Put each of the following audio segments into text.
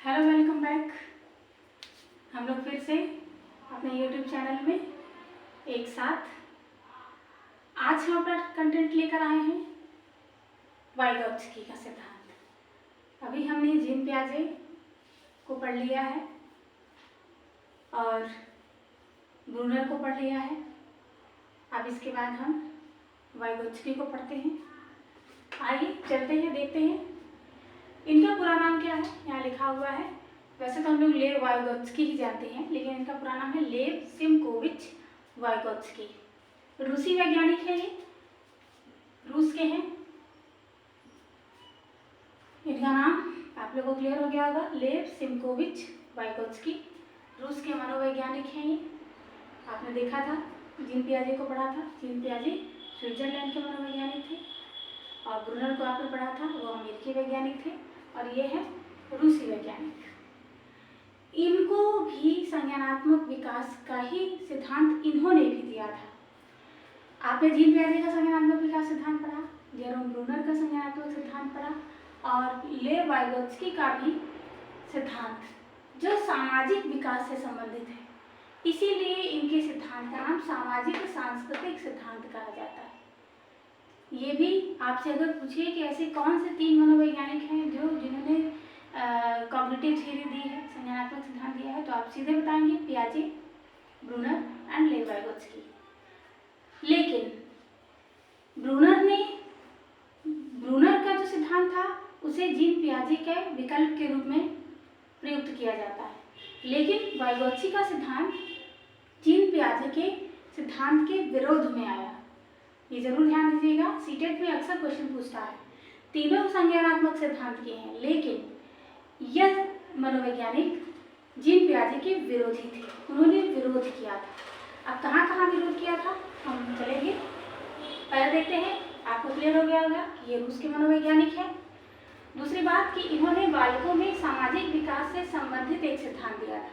Hello, welcome back. हम लोग फिर से अपने YouTube चैनल में एक साथ आज हम अपना कंटेंट लेकर आए हैं वाइगोत्स्की का सिद्धांत। अभी हमने जीन पियाजे को पढ़ लिया है और ब्रूनर को पढ़ लिया है। अब इसके बाद हम वाइगोत्स्की को पढ़ते हैं। आइए चलते हैं, देखते हैं इनका पूरा नाम क्या है। यहाँ लिखा हुआ है, वैसे तो हम लोग लेव वाइगोत्स्की ही जानते हैं, लेकिन इनका पूरा नाम है लेव सिमकोविच वाइगोत्स्की। रूसी वैज्ञानिक है, ये रूस के हैं। इनका नाम आप लोगों को क्लियर हो गया होगा, लेव सिमकोविच वाइगोत्स्की। रूस के मनोवैज्ञानिक हैं ये। आपने देखा था, जीन पियाजे को पढ़ा था। जीन पियाजे स्विट्जरलैंड के मनोवैज्ञानिक थे और ब्रूनर को आपने पढ़ा था, वो अमेरिकी वैज्ञानिक थे और ये है रूसी वैज्ञानिक। इनको भी संज्ञानात्मक विकास का ही सिद्धांत इन्होंने भी दिया था। आपने जीन पियाजे का संज्ञानात्मक विकास सिद्धांत पढ़ा, जेरोम ब्रूनर का संज्ञानात्मक सिद्धांत पढ़ा और लेव वाइगोत्स्की का भी सिद्धांत, जो सामाजिक विकास से संबंधित है। इसीलिए इनके सिद्धांत का नाम सामाजिक सांस्कृतिक सिद्धांत कहा जाता है। ये भी आपसे अगर पूछे कि ऐसे कौन से 3 मनोवैज्ञानिक हैं जिन्होंने कॉग्निटिव थ्योरी दी है, संज्ञानात्मक सिद्धांत दिया है, तो आप सीधे बताएंगे पियाजे, ब्रूनर एंड लेव वाइगोत्स्की। लेकिन ब्रूनर का जो सिद्धांत था उसे जीन पियाजे के विकल्प के रूप में प्रयुक्त किया जाता है, लेकिन वाइगोत्स्की का सिद्धांत जीन पियाजे के सिद्धांत के विरोध में आया। ये जरूर ध्यान दीजिएगा, सीटेट में अक्सर क्वेश्चन पूछता है। तीनों संज्ञानात्मक सिद्धांत के हैं, लेकिन यह मनोवैज्ञानिक जीन पियाजे के विरोधी थे, उन्होंने विरोध किया था। अब कहाँ कहाँ विरोध किया था हम चलेंगे, पहले देखते हैं। आपको क्लियर हो गया होगा कि ये रूस के मनोवैज्ञानिक है। दूसरी बात कि इन्होंने बालकों में सामाजिक विकास से संबंधित एक सिद्धांत दिया था।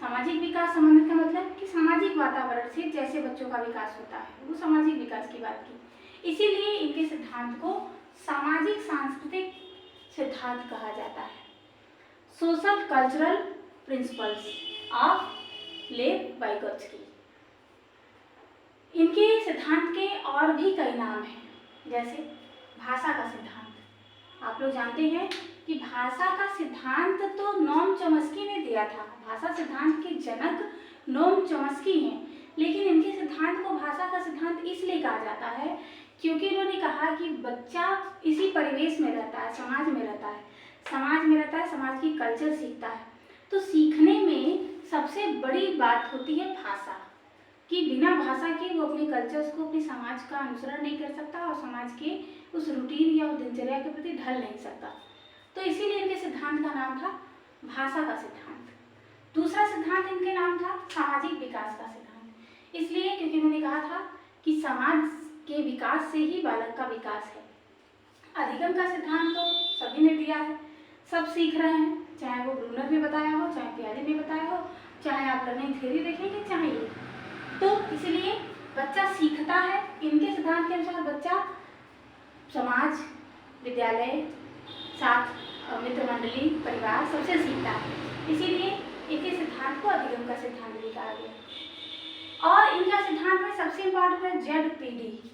सामाजिक विकास संबंधित का मतलब कि सामाजिक वातावरण से जैसे बच्चों का विकास होता है, वो सामाजिक विकास की बात की। इसीलिए इनके सिद्धांत को सामाजिक सांस्कृतिक सिद्धांत कहा जाता है। सोशल कल्चरल प्रिंसिपल्स ऑफ लेव वाइगोत्स्की। इनके सिद्धांत के और भी कई नाम हैं, जैसे भाषा का सिद्धांत। आप लोग जानते हैं कि भाषा का सिद्धांत तो नोम चॉम्स्की ने दिया था। भाषा सिद्धांत के जनक नोम चॉम्स्की हैं, लेकिन इनके सिद्धांत को भाषा का सिद्धांत इसलिए कहा जाता है क्योंकि इन्होंने कहा कि बच्चा इसी परिवेश में रहता है, समाज में रहता है, समाज की कल्चर सीखता है। तो सीखने में सबसे बड़ी बात होती है भाषा, कि बिना भाषा के वो अपने कल्चर्स को, अपने समाज का अनुसरण नहीं कर सकता और समाज के उस रूटीन या उस दिनचर्या के प्रति ढल नहीं सकता। तो इसीलिए इनके सिद्धांत का नाम था भाषा का सिद्धांत। दूसरा सिद्धांत इनके नाम था सामाजिक विकास का सिद्धांत, इसलिए क्योंकि उन्होंने कहा था कि समाज के विकास से ही बालक का विकास है। अधिगम का सिद्धांत तो सभी ने दिया है, सब सीख रहे हैं, चाहे वो ब्रूनर ने बताया हो, चाहे पियाजे ने बताया हो, चाहे आप लर्निंग थ्योरी देखेंगे, चाहे ये। तो इसलिए बच्चा सीखता है। इनके सिद्धांत के अनुसार बच्चा समाज, विद्यालय, साथ मित्र मंडली, परिवार सबसे सीखता है। इसीलिए इनके सिद्धांत को अधिगम का सिद्धांत भी कहा गया। और इनका सिद्धांत में सबसे इम्पोर्टेंट है जेडपीडी।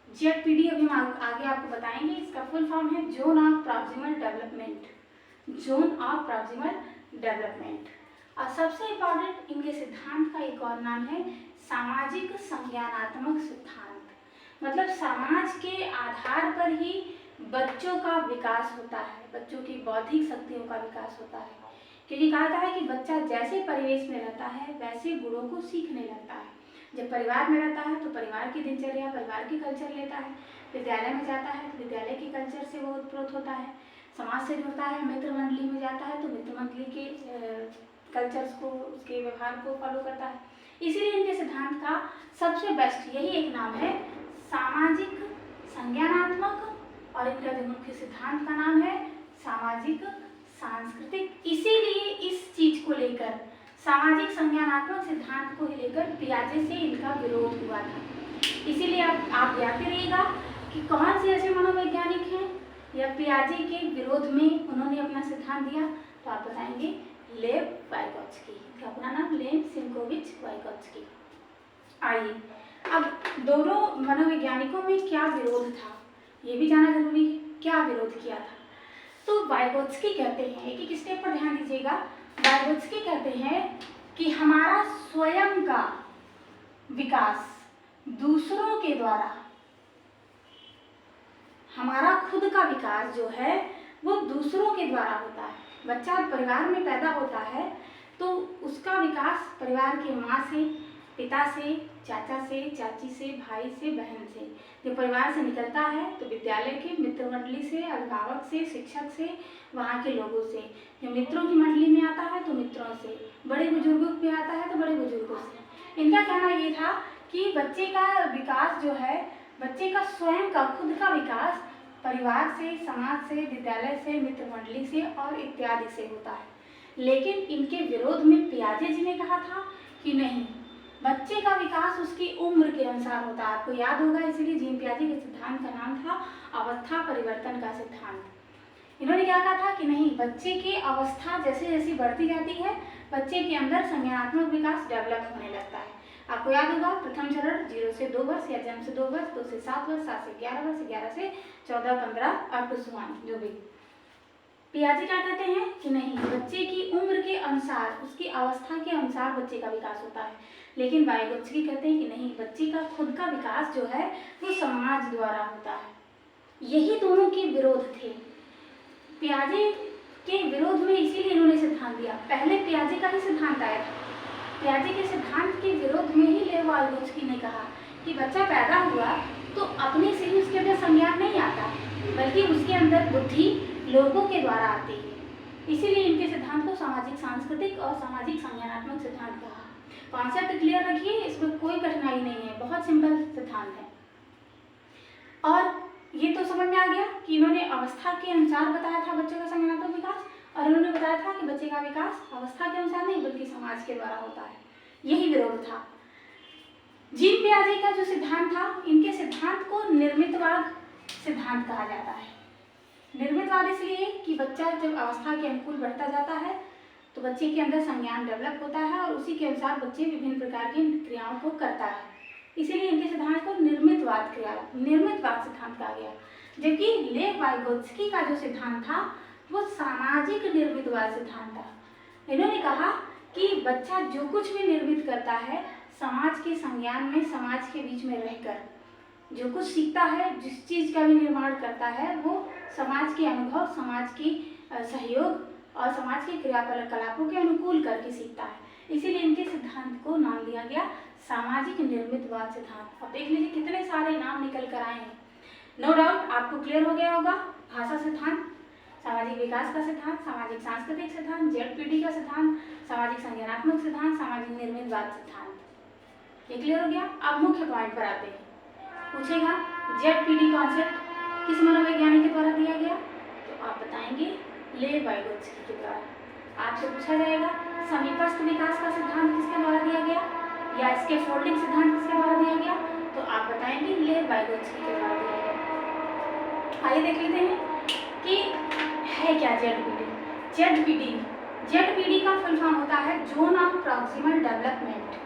जेडपीडी अभी हम आगे आपको बताएंगे। इसका फुल फॉर्म है zone of proximal development. Zone of proximal development. और सबसे इम्पोर्टेंट इनके सिद्धांत का एक और नाम है सामाजिक संज्ञानात्मक सिद्धांत। मतलब समाज के आधार पर ही बच्चों का विकास होता है, बच्चों की बौद्धिक शक्तियों का विकास होता है। क्योंकि कहा जाता है कि बच्चा जैसे परिवेश में रहता है वैसे गुणों को सीखने लगता है। जब परिवार में रहता है तो परिवार की दिनचर्या, परिवार की कल्चर लेता है। विद्यालय में जाता है तो विद्यालय की कल्चर से वो उत्प्रोत होता है। समाज से जुड़ता है, मित्र मंडली में जाता है तो मित्र मंडली के कल्चर्स को, उसके व्यवहार को फॉलो करता है। इसीलिए इनके सिद्धांत का सबसे बेस्ट यही एक नाम है सामाजिक संज्ञानात्मक, और इनका जो मुख्य सिद्धांत का नाम है सामाजिक सांस्कृतिक। इसीलिए इस चीज को लेकर, सामाजिक संज्ञानात्मक सिद्धांत को लेकर पियाजे से इनका विरोध हुआ था। इसीलिए आप याद रहिएगा कि कौन से ऐसे मनोवैज्ञानिक हैं या पियाजे के विरोध में उन्होंने अपना सिद्धांत दिया। तो आप बताएंगे लेव वाइगोत्स्की। इनका अपना नाम लेव सिमकोविच वाइगोत्स्की। आइए अब दोनों मनोवैज्ञानिकों में क्या विरोध था ये भी जाना जरूरी है। क्या विरोध किया था? तो वाइगोत्स्की कहते हैं, एक एक स्टेप पर ध्यान दीजिएगा। वाइगोत्स्की कहते हैं कि हमारा स्वयं का विकास दूसरों के द्वारा, हमारा खुद का विकास जो है वो दूसरों के द्वारा होता है। बच्चा परिवार में पैदा होता है तो उसका विकास परिवार के माँ से, पिता से, चाचा से, चाची से, भाई से, बहन से। जब परिवार से निकलता है तो विद्यालय के मित्र मंडली से, अभिभावक से, शिक्षक से, वहाँ के लोगों से। जब मित्रों की मंडली में आता है तो मित्रों से, बड़े बुजुर्गों में आता है तो बड़े बुजुर्गों से। इनका कहना ये था कि बच्चे का विकास जो है, बच्चे का स्वयं का खुद का विकास परिवार से, समाज से, विद्यालय से, मित्र मंडली से और इत्यादि से होता है। लेकिन इनके विरोध में पियाजे जी ने कहा था कि नहीं, बच्चे का विकास उसकी उम्र के अनुसार होता है। आपको याद होगा, इसीलिए जीन पियाजे के सिद्धांत का नाम था अवस्था परिवर्तन का सिद्धांत। इन्होंने क्या कहा था कि नहीं, बच्चे की अवस्था जैसे जैसे बढ़ती जाती है बच्चे के अंदर संज्ञानात्मक विकास डेवलप होने लगता है। आपको याद होगा प्रथम चरण 0 से 2 वर्ष या जन्म से 2 वर्ष, 2 से 7 वर्ष, 7 से 11 वर्ष, 11 से 14, 15 अप टू सुहान जो भी। पियाजे क्या कहते हैं कि नहीं, बच्चे की उम्र के अनुसार, उसकी अवस्था के अनुसार बच्चे का विकास होता है। लेकिन वाइगोत्स्की कहते हैं कि नहीं, बच्चे का खुद का विकास जो है वो समाज द्वारा होता है। यही दोनों के विरोध थे। पियाजे के विरोध में इसीलिए इन्होंने सिद्धांत दिया। पहले पियाजे का ही सिद्धांत आया था। पियाजे के सिद्धांत के विरोध में ही लेव वाइगोत्स्की ने कहा कि बच्चा पैदा हुआ तो अपने से ही उसके अंदर संज्ञान नहीं आता, बल्कि उसके अंदर बुद्धि लोगों के द्वारा आती है। इसीलिए इनके सिद्धांत को सामाजिक सांस्कृतिक और सामाजिक संज्ञानात्मक सिद्धांत कहा। कॉन्सेप्ट क्लियर रखिए, इसमें कोई कठिनाई नहीं है, बहुत सिंपल सिद्धांत है। और ये तो समझ में आ गया कि इन्होंने अवस्था के अनुसार बताया था बच्चे का संज्ञानात्मक विकास, और इन्होंने बताया था कि बच्चे का विकास अवस्था के अनुसार नहीं बल्कि समाज के द्वारा होता है। यही विरोध था। जीन पियाजे का जो सिद्धांत था, इनके सिद्धांत को निर्मितवाद सिद्धांत कहा जाता है। निर्मितवाद इसलिए कि बच्चा जब अवस्था के अनुकूल बढ़ता जाता है तो बच्चे के अंदर संज्ञान डेवलप होता है और उसी के अनुसार बच्चे विभिन्न प्रकार की क्रियाओं को करता है। इसीलिए इनके सिद्धांत को निर्मितवाद सिद्धांत कहा गया। जबकि लेव वाइगोत्स्की का जो सिद्धांत था वो सामाजिक निर्मितवाद सिद्धांत था। इन्होंने कहा कि बच्चा जो कुछ भी निर्मित करता है समाज के संज्ञान में, समाज के बीच में रहकर जो कुछ सीखता है, जिस चीज़ का भी निर्माण करता है वो समाज के अनुभव, समाज की सहयोग और समाज के क्रियाकलापों के अनुकूल करके सीखता है। इसीलिए इनके सिद्धांत को नाम दिया गया सामाजिक निर्मितवाद सिद्धांत। अब देख लीजिए कितने सारे नाम निकल कर आए हैं। नो डाउट आपको क्लियर हो गया होगा। भाषा सिद्धांत, सामाजिक विकास का सिद्धांत, सामाजिक सांस्कृतिक सिद्धांत, ZPD का सिद्धांत, सामाजिक संज्ञानात्मक सिद्धांत, सामाजिक निर्मितवाद सिद्धांत। ये क्लियर हो गया। अब मुख्य पॉइंट पर आते हैं। पूछेगा ZPD कॉन्सेप्ट किस मनोवैज्ञानिक के द्वारा दिया गया, तो आप बताएंगे लेव वाइगोत्स्की के द्वारा। आपसे पूछा जाएगा समीपस्थ विकास का सिद्धांत किसके द्वारा दिया गया या इसके फोल्डिंग सिद्धांत किसके द्वारा दिया गया, तो आप बताएंगे लेव वाइगोत्स्की के द्वारा दिया गया। आइए देख लेते हैं कि है क्या ZPD। ZPD का फुल फॉर्म होता है zone of proximal development.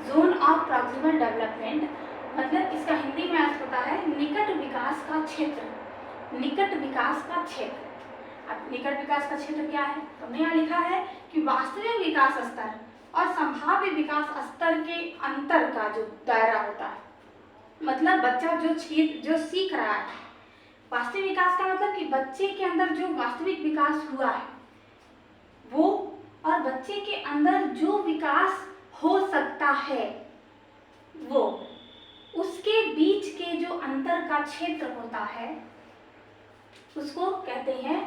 Zone of proximal development मतलब इसका हिंदी में अर्थ होता है निकट विकास का क्षेत्र। निकट विकास का क्षेत्र। अब निकट विकास का क्षेत्र क्या है, तो यहाँ लिखा है कि वास्तविक विकास स्तर और संभाव्य विकास स्तर के अंतर का जो दायरा होता है, मतलब बच्चा जो सीख रहा है। वास्तविक विकास का मतलब कि बच्चे के अंदर जो वास्तविक विकास हुआ है वो, और बच्चे के अंदर जो विकास हो सकता है वो, उसके बीच के जो अंतर का क्षेत्र होता है उसको कहते हैं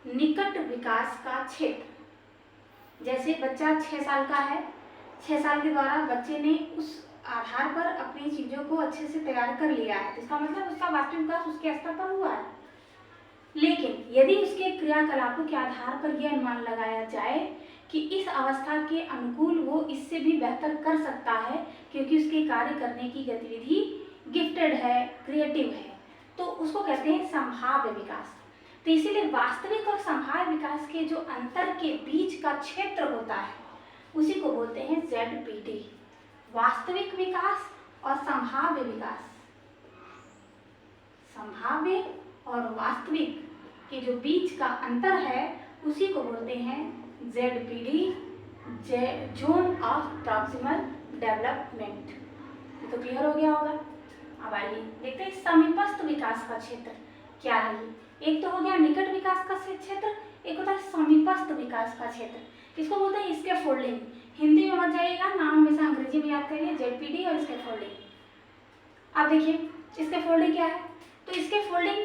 निकट विकास का क्षेत्र। जैसे बच्चा 6 साल का है, 6 साल के द्वारा बच्चे ने उस आधार पर अपनी चीज़ों को अच्छे से तैयार कर लिया है, इसका मतलब उसका वास्तविक विकास उसके स्तर पर हुआ है। लेकिन यदि उसके क्रियाकलापों के आधार पर यह अनुमान लगाया जाए कि इस अवस्था के अनुकूल वो इससे भी बेहतर कर सकता है क्योंकि उसके कार्य करने की गतिविधि गिफ्टेड है, क्रिएटिव है, तो उसको कहते हैं संभाव्य विकास। तो इसीलिए वास्तविक और संभाव्य विकास के जो अंतर के बीच का क्षेत्र होता है उसी को बोलते हैं ZPD, वास्तविक विकास और संभाव्य विकास। संभाव्य और वास्तविक के जो बीच का अंतर है उसी को बोलते हैं ZPD, zone of proximal development. तो क्लियर हो गया होगा। अब आइए देखते हैं समीपस्थ विकास का क्षेत्र क्या है। एक तो हो गया निकट विकास का क्षेत्र, एक होता है समीपस्थ विकास का क्षेत्र। इसको बोलते हैं स्कैफोल्डिंग। हिंदी में मत जाइएगा, नाम हमेशा अंग्रेजी में याद करिए, ZPD और स्कैफोल्डिंग। अब देखिए स्कैफोल्डिंग क्या है। तो स्कैफोल्डिंग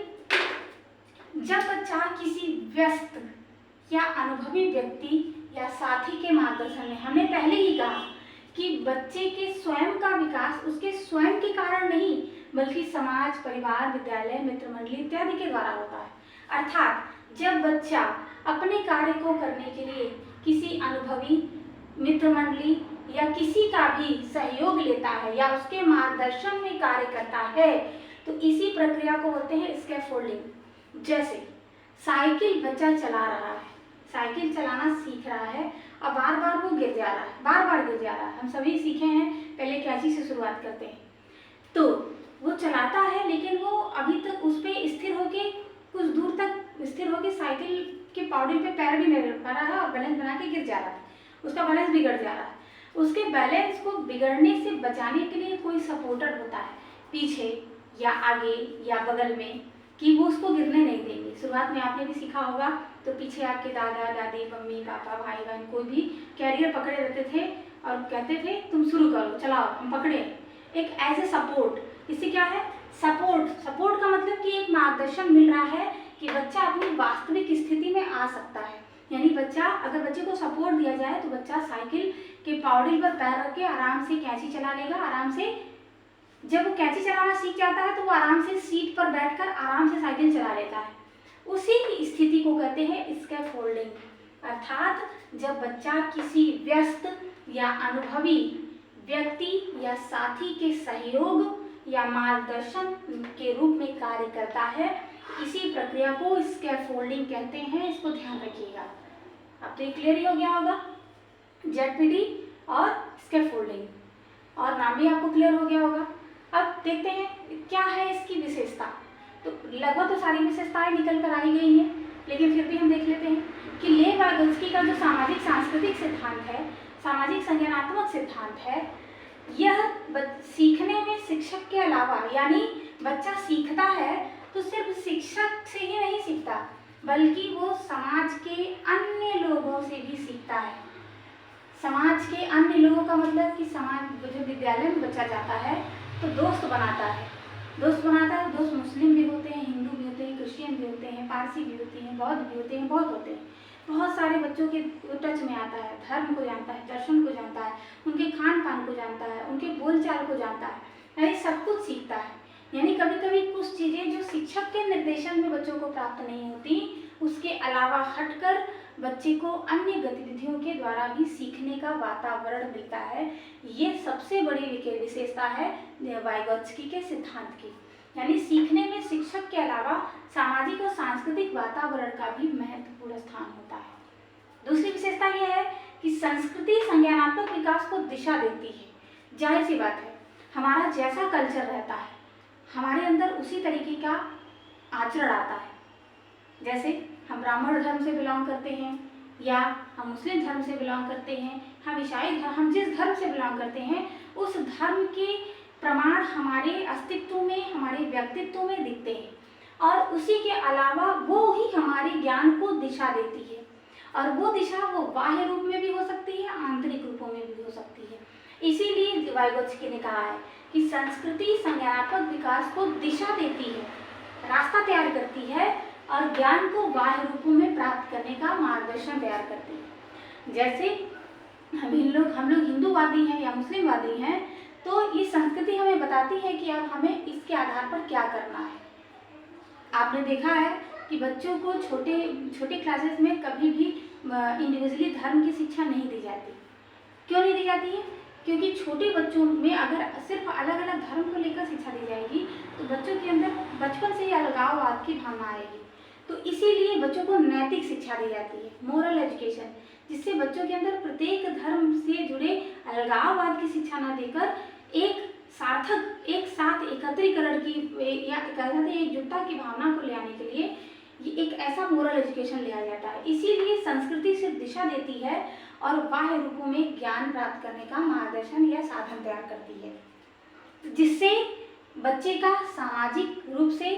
जब बच्चा किसी व्यस्त या अनुभवी व्यक्ति या साथी के मार्गदर्शन में, हमने पहले ही कहा कि बच्चे के स्वयं का विकास उसके स्वयं के कारण नहीं बल्कि समाज, परिवार, विद्यालय, मित्र मंडली इत्यादि के द्वारा होता है। अर्थात जब बच्चा अपने कार्य को करने के लिए किसी अनुभवी, मित्र मंडली या किसी का भी सहयोग लेता है या उसके मार्गदर्शन में कार्य करता है तो इसी प्रक्रिया को बोलते हैं स्कैफोल्डिंग। जैसे साइकिल बच्चा चला रहा है, साइकिल चलाना सीख रहा है, अब बार बार वो गिर जा रहा है, बार बार गिर जा रहा है। हम सभी सीखे हैं, पहले कैंची से शुरुआत करते हैं। तो वो चलाता है लेकिन वो अभी तक उस पर स्थिर होके कुछ दूर तक स्थिर होके साइकिल के पौड़ी पे पैर भी नहीं रख पा रहा है और बैलेंस बना के गिर जा रहा है, उसका बैलेंस बिगड़ जा रहा है। उसके बैलेंस को बिगड़ने से बचाने के लिए कोई सपोर्टर होता है पीछे या आगे या बगल में कि वो उसको गिरने नहीं देंगे। शुरुआत में आपने भी सीखा होगा तो पीछे आपके दादा दादी, मम्मी पापा, भाई बहन कोई भी कैरियर पकड़े रहते थे और कहते थे तुम शुरू करो, चलाओ, हम पकड़े, एक एज ए सपोर्ट। इससे क्या है, सपोर्ट का मतलब कि एक मार्गदर्शन मिल रहा है कि बच्चा अपनी वास्तविक स्थिति में आ सकता है। यानी बच्चा, अगर बच्चे को सपोर्ट दिया जाए तो बच्चा साइकिल के पौड़ी पर पैर रख के आराम से कैंची चला लेगा। आराम से जब वो कैंची चलाना सीख जाता है तो वो आराम से सीट पर बैठकर आराम से साइकिल चला लेता है। उसी स्थिति को कहते हैं स्कैफोल्डिंग। अर्थात जब बच्चा किसी व्यस्त या अनुभवी व्यक्ति या साथी के सहयोग या मार्गदर्शन के रूप में कार्य करता है, इसी प्रक्रिया को स्कैफोल्डिंग कहते हैं। इसको ध्यान रखिएगा। अब तो ये क्लियर ही हो गया होगा, ZPD और स्कैफोल्डिंग, और नाम भी आपको क्लियर हो गया होगा। अब देखते हैं क्या है इसकी विशेषता। तो लगभग तो सारी विशेषताएं निकल कर आई गई हैं, लेकिन फिर भी हम देख लेते हैं कि लेव वाइगोत्स्की का जो सामाजिक सांस्कृतिक सिद्धांत है, सामाजिक संज्ञानात्मक सिद्धांत है, यह सीखने में शिक्षक के अलावा, यानी बच्चा सीखता है तो सिर्फ शिक्षक से ही नहीं सीखता बल्कि वो समाज के अन्य लोगों से भी सीखता है। समाज के अन्य लोगों का मतलब कि समाज, जो विद्यालय में बच्चा जाता है तो दोस्त बनाता है। दोस्त मुस्लिम भी होते हैं, हिंदू भी होते हैं, क्रिश्चियन भी होते हैं, पारसी भी होते हैं, बौद्ध भी होते हैं, बहुत होते हैं। बहुत सारे बच्चों के टच में आता है, धर्म को जानता है, दर्शन को जानता है, उनके खान पान को जानता है, उनके बोलचाल को जानता है, यानी सब कुछ सीखता है। यानी कभी कभी कुछ चीज़ें जो शिक्षक के निर्देशन में बच्चों को प्राप्त नहीं होती, उसके अलावा हटकर बच्चे को अन्य गतिविधियों के द्वारा भी सीखने का वातावरण मिलता है। ये सबसे बड़ी विशेषता है वाइगोत्स्की के सिद्धांत की। यानी सीखने में शिक्षक के अलावा सामाजिक और सांस्कृतिक वातावरण का भी महत्वपूर्ण स्थान होता है। दूसरी विशेषता यह है कि संस्कृति संज्ञानात्मक विकास को दिशा देती है। जाहिर सी बात है, हमारा जैसा कल्चर रहता है हमारे अंदर उसी तरीके का आचरण आता है। जैसे हम ब्राह्मण धर्म से बिलोंग करते हैं या हम मुस्लिम धर्म से बिलोंग करते हैं, हम ईसाई धर्म, हम जिस धर्म से बिलोंग करते हैं उस धर्म के प्रमाण हमारे अस्तित्व में, हमारे व्यक्तित्व में दिखते हैं और उसी के अलावा वो ही हमारे ज्ञान को दिशा देती है। और वो दिशा वो बाह्य रूप में भी हो सकती है, आंतरिक रूपों में भी हो सकती है। इसीलिए वाइगोत्स्की ने कहा है कि संस्कृति संज्ञानात्मक विकास को दिशा देती है, रास्ता तैयार करती है और ज्ञान को बाह्य रूपों में प्राप्त करने का मार्गदर्शन तैयार करती है। जैसे हम लोग हिंदूवादी हैं या मुस्लिमवादी हैं तो ये संस्कृति हमें बताती है कि अब हमें इसके आधार पर क्या करना है। आपने देखा है कि बच्चों को छोटे क्लासेस में कभी भी इंडिविजुअली धर्म की शिक्षा नहीं दी जाती। क्यों नहीं दी जाती है? क्योंकि छोटे बच्चों में अगर सिर्फ अलग अलग धर्म को लेकर शिक्षा दी जाएगी तो बच्चों के अंदर बचपन से ही अलगाववाद की भावना आएगी। तो इसीलिए बच्चों को नैतिक शिक्षा दी जाती है, मोरल एजुकेशन, जिससे बच्चों के अंदर प्रत्येक धर्म से जुड़े अलगाववाद की शिक्षा न देकर एक सार्थक, एक साथ एकत्रीकरण की या एकजुटता की भावना को ले आने के लिए ये एक ऐसा मोरल एजुकेशन लिया जाता है। इसीलिए संस्कृति सिर्फ दिशा देती है और बाह्य रूपों में ज्ञान प्राप्त करने का मार्गदर्शन या साधन तैयार करती है, जिससे बच्चे का सामाजिक रूप से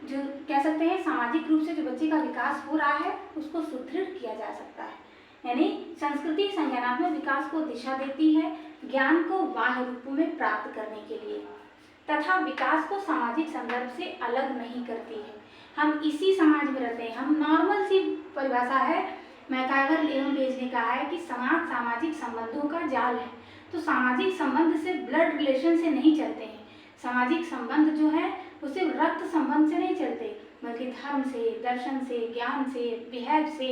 जो कह सकते हैं सामाजिक रूप से जो बच्चे का विकास हो रहा है उसको सुदृढ़ किया जा सकता है। यानी संस्कृति संज्ञानात्मक विकास को दिशा देती है ज्ञान को बाह्य रूपों में प्राप्त करने के लिए, तथा विकास को सामाजिक संदर्भ से अलग नहीं करती है। हम इसी समाज में रहते हैं, हम नॉर्मल सी परिभाषा है मैकाइवर लेवन पेज ने कहा है कि समाज सामाजिक संबंधों का जाल है। तो सामाजिक संबंध सिर्फ ब्लड रिलेशन से नहीं चलते हैं, सामाजिक संबंध जो है वो सिर्फ रक्त संबंध से नहीं चलते, बल्कि धर्म से, दर्शन से, ज्ञान से, बिहेव से,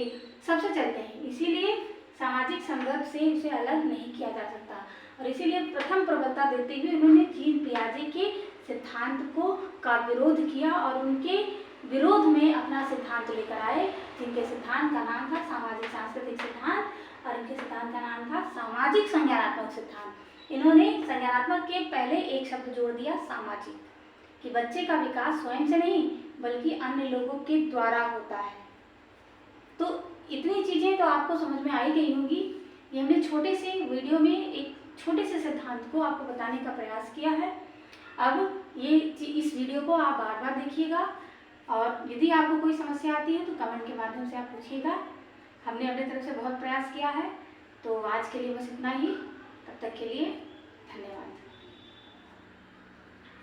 सबसे चलते हैं। इसीलिए सामाजिक संदर्भ से उसे अलग नहीं किया जा सकता और इसीलिए प्रथम प्रबलता देते हुए उन्होंने जीन पियाजे के सिद्धांत का विरोध किया और उनके विरोध में अपना सिद्धांत लेकर आए, जिनके सिद्धांत का नाम था सामाजिक सांस्कृतिक सिद्धांत और इनके सिद्धांत का नाम था सामाजिक संज्ञानात्मक सिद्धांत। इन्होंने संज्ञानात्मक के पहले एक शब्द जोड़ दिया सामाजिक, कि बच्चे का विकास स्वयं से नहीं बल्कि अन्य लोगों के द्वारा होता है। तो इतनी चीज़ें तो आपको समझ में आई गई होंगी। ये हमने छोटे से वीडियो में एक छोटे से सिद्धांत को आपको बताने का प्रयास किया है। अब इस वीडियो को आप बार बार देखिएगा और यदि आपको कोई समस्या आती है तो कमेंट के माध्यम से आप पूछिएगा। हमने अपने तरफ से बहुत प्रयास किया है। तो आज के लिए बस इतना ही, तब तक के लिए धन्यवाद।